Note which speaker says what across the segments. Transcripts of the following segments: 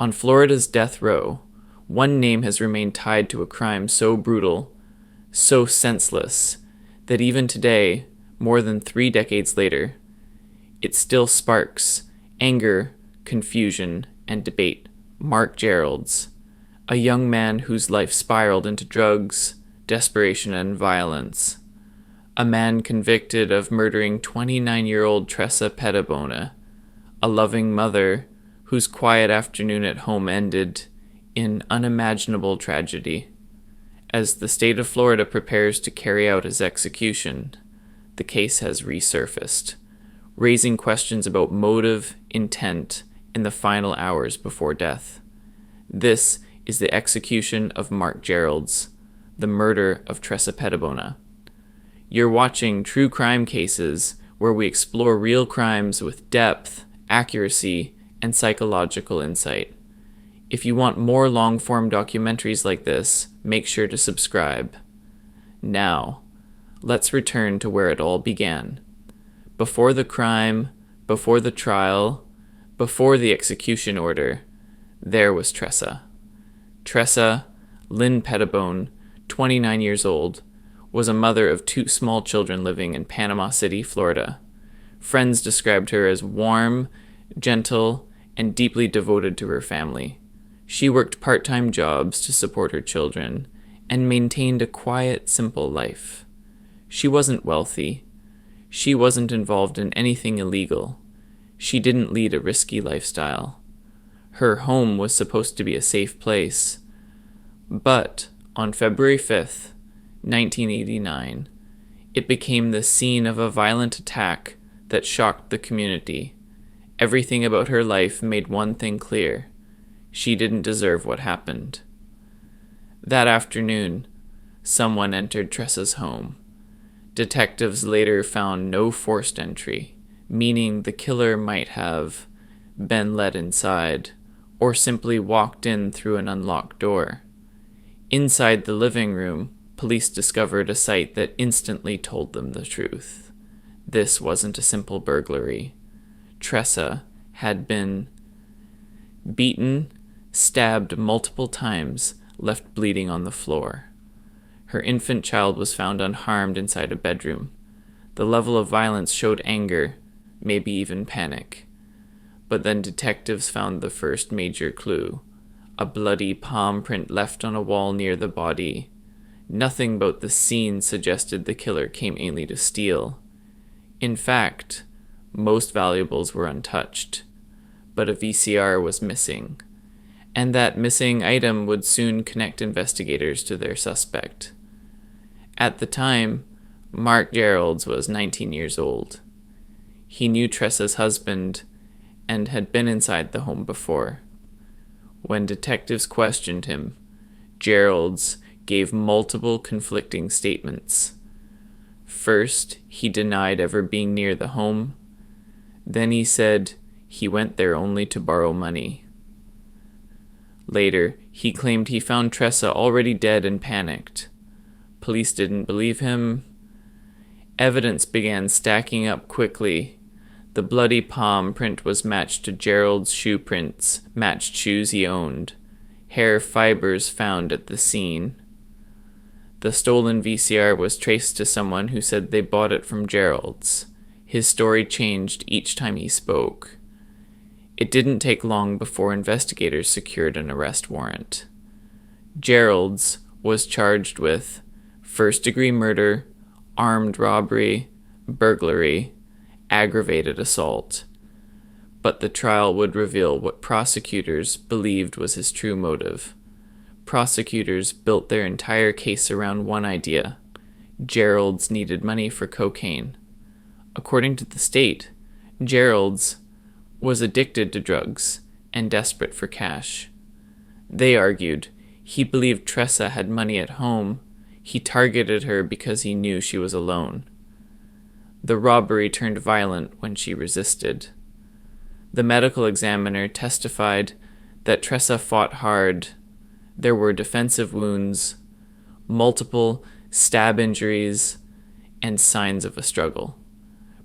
Speaker 1: On Florida's death row, one name has remained tied to a crime so brutal, so senseless, that even today, more than 3 decades later, it still sparks anger, confusion, and debate. Mark Geralds, a young man whose life spiraled into drugs, desperation, and violence. A man convicted of murdering 29-year-old Tressa Pettibone, a loving mother whose quiet afternoon at home ended in unimaginable tragedy. As the state of Florida prepares to carry out his execution, the case has resurfaced, raising questions about motive, intent, in the final hours before death. This is the execution of Mark Geralds, the murder of Tressa Pettibone. You're watching true crime cases where we explore real crimes with depth, accuracy, and psychological insight. If you want more long-form documentaries like this, make sure to subscribe. Now, let's return to where it all began. Before the crime, before the trial, before the execution order, there was Tressa. Tressa Lynn Pettibone, 29 years old, was a mother of 2 small children living in Panama City, Florida. Friends described her as warm, gentle, and deeply devoted to her family. She worked part-time jobs to support her children and maintained a quiet, simple life. She wasn't wealthy. She wasn't involved in anything illegal. She didn't lead a risky lifestyle. Her home was supposed to be a safe place. But on February 5th, 1989, it became the scene of a violent attack that shocked the community. Everything about her life made one thing clear: she didn't deserve what happened. That afternoon, someone entered Tressa's home. Detectives later found no forced entry, meaning the killer might have been let inside or simply walked in through an unlocked door. Inside the living room, police discovered a sight that instantly told them the truth. This wasn't a simple burglary. Tressa had been beaten, stabbed multiple times, left bleeding on the floor. Her infant child was found unharmed inside a bedroom. The level of violence showed anger, maybe even panic. But then detectives found the first major clue: a bloody palm print left on a wall near the body. Nothing about the scene suggested the killer came only to steal. In fact, most valuables were untouched, but a VCR was missing, and that missing item would soon connect investigators to their suspect. At the time, Mark Geralds was 19 years old. He knew Tressa's husband and had been inside the home before. When detectives questioned him, Geralds gave multiple conflicting statements. First, he denied ever being near the home. Then he said he went there only to borrow money. Later, he claimed he found Tressa already dead and panicked. Police didn't believe him. Evidence began stacking up quickly. The bloody palm print was matched to Gerald's shoe prints, matched shoes he owned. Hair fibers found at the scene. The stolen VCR was traced to someone who said they bought it from Gerald's. His story changed each time he spoke. It didn't take long before investigators secured an arrest warrant. Gerald's was charged with first-degree murder, armed robbery, burglary, aggravated assault. But the trial would reveal what prosecutors believed was his true motive. Prosecutors built their entire case around one idea: Geralds needed money for cocaine. According to the state, Geralds was addicted to drugs and desperate for cash. They argued he believed Tressa had money at home. He targeted her because he knew she was alone. The robbery turned violent when she resisted. The medical examiner testified that Tressa fought hard. There were defensive wounds, multiple stab injuries, and signs of a struggle.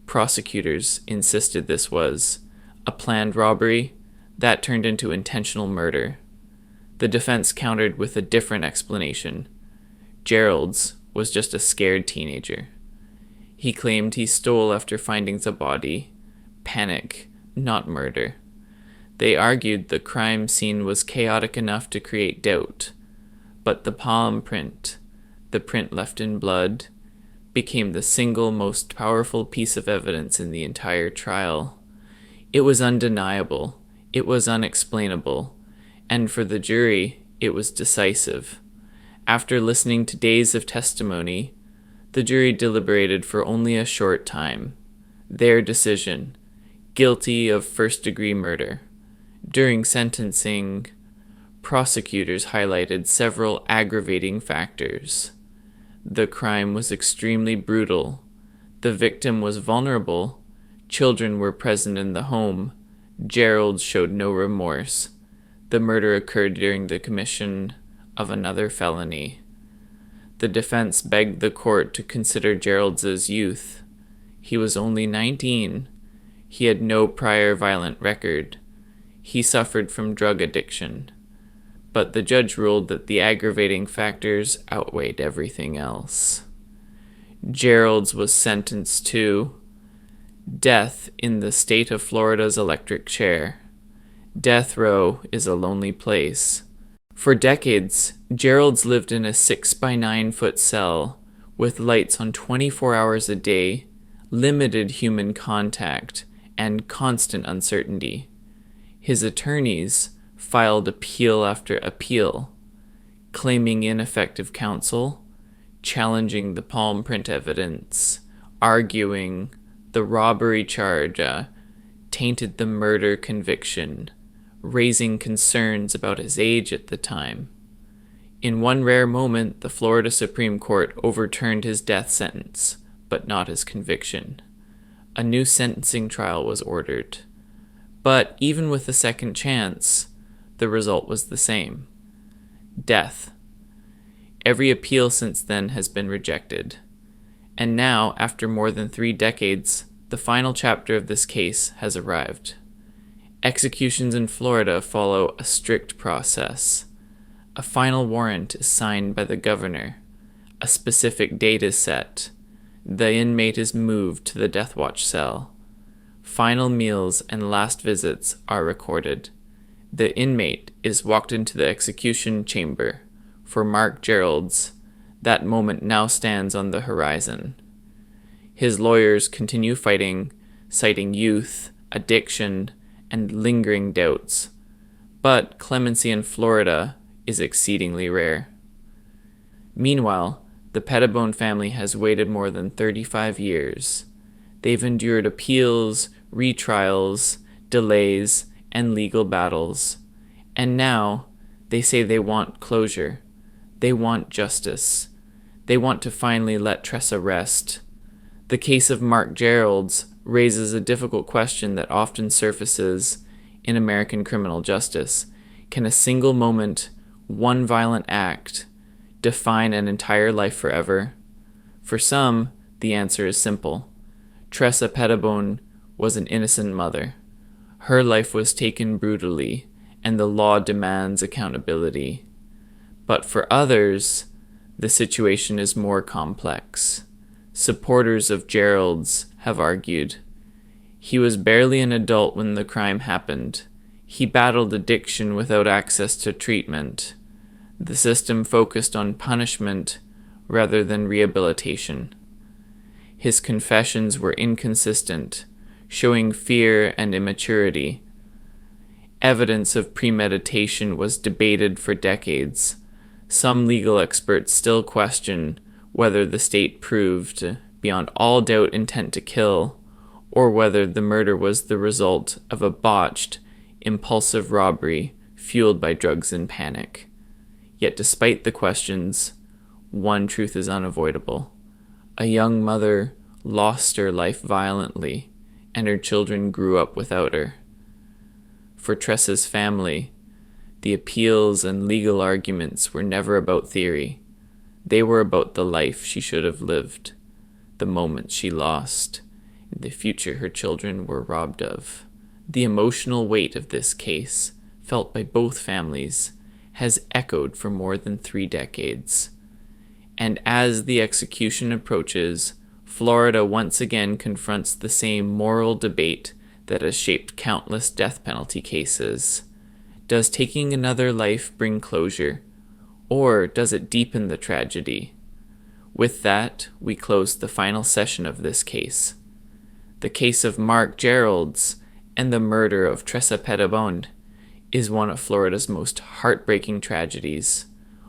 Speaker 1: Prosecutors insisted this was a planned robbery That turned into intentional murder. The defense countered with a different explanation. Geralds was just a scared teenager. He claimed he stole after finding the body. Panic, not murder. They argued the crime scene was chaotic enough to create doubt, but the palm print, the print left in blood, became the single most powerful piece of evidence in the entire trial. It was undeniable, it was unexplainable, and for the jury, it was decisive. After listening to days of testimony, the jury deliberated for only a short time. Their decision: guilty of first-degree murder. During sentencing, prosecutors highlighted several aggravating factors. The crime was extremely brutal. The victim was vulnerable. Children were present in the home. Gerald showed no remorse. The murder occurred during the commission of another felony. The defense begged the court to consider Gerald's youth. He was only 19. He had no prior violent record. He suffered from drug addiction. But the judge ruled that the aggravating factors outweighed everything else. Geralds was sentenced to death in the state of Florida's electric chair. Death row is a lonely place. For decades, Geralds lived in a 6-by-9-foot cell with lights on 24 hours a day, limited human contact, and constant uncertainty. His attorneys filed appeal after appeal, claiming ineffective counsel, challenging the palm print evidence, arguing the robbery charge tainted the murder conviction, raising concerns about his age at the time. In one rare moment, the Florida Supreme Court overturned his death sentence, but not his conviction. A new sentencing trial was ordered. But even with a second chance, the result was the same: death. Every appeal since then has been rejected. And now, after more than 3 decades, the final chapter of this case has arrived. Executions in Florida follow a strict process. A final warrant is signed by the governor. A specific date is set. The inmate is moved to the death watch cell. Final meals and last visits are recorded. The inmate is walked into the execution chamber. For Mark Geralds, that moment now stands on the horizon. His lawyers continue fighting, citing youth, addiction, and lingering doubts. But clemency in Florida is exceedingly rare. Meanwhile, the Pettibone family has waited more than 35 years. They've endured appeals, retrials, delays, and legal battles. And now, they say they want closure. They want justice. They want to finally let Tressa rest. The case of Mark Geralds raises a difficult question that often surfaces in American criminal justice. Can a single moment, one violent act, define an entire life forever? For some, the answer is simple. Tressa Pettibone was an innocent mother. Her life was taken brutally, and the law demands accountability. But for others, the situation is more complex. Supporters of Geralds have argued, he was barely an adult when the crime happened. He battled addiction without access to treatment. The system focused on punishment rather than rehabilitation. His confessions were inconsistent, showing fear and immaturity. Evidence of premeditation was debated for decades. Some legal experts still question whether the state proved, beyond all doubt, intent to kill, or whether the murder was the result of a botched, impulsive robbery fueled by drugs and panic. Yet despite the questions, one truth is unavoidable. A young mother lost her life violently, and her children grew up without her. For Tressa's family, the appeals and legal arguments were never about theory. They were about the life she should have lived, the moments she lost, and the future her children were robbed of. The emotional weight of this case, felt by both families, has echoed for more than 3 decades. And as the execution approaches, Florida once again confronts the same moral debate that has shaped countless death penalty cases. Does taking another life bring closure, or does it deepen the tragedy? With that, we close the final session of this case. The case of Mark Geralds and the murder of Tressa Pettibone is one of Florida's most heartbreaking tragedies.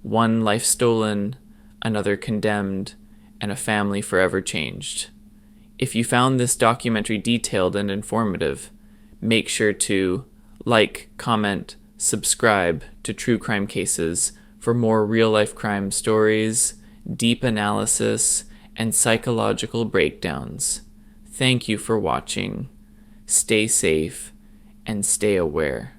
Speaker 1: One life stolen, another condemned, and a family forever changed. If you found this documentary detailed and informative, make sure to like, comment, subscribe to True Crime Cases for more real-life crime stories, deep analysis, and psychological breakdowns. Thank you for watching. Stay safe and stay aware.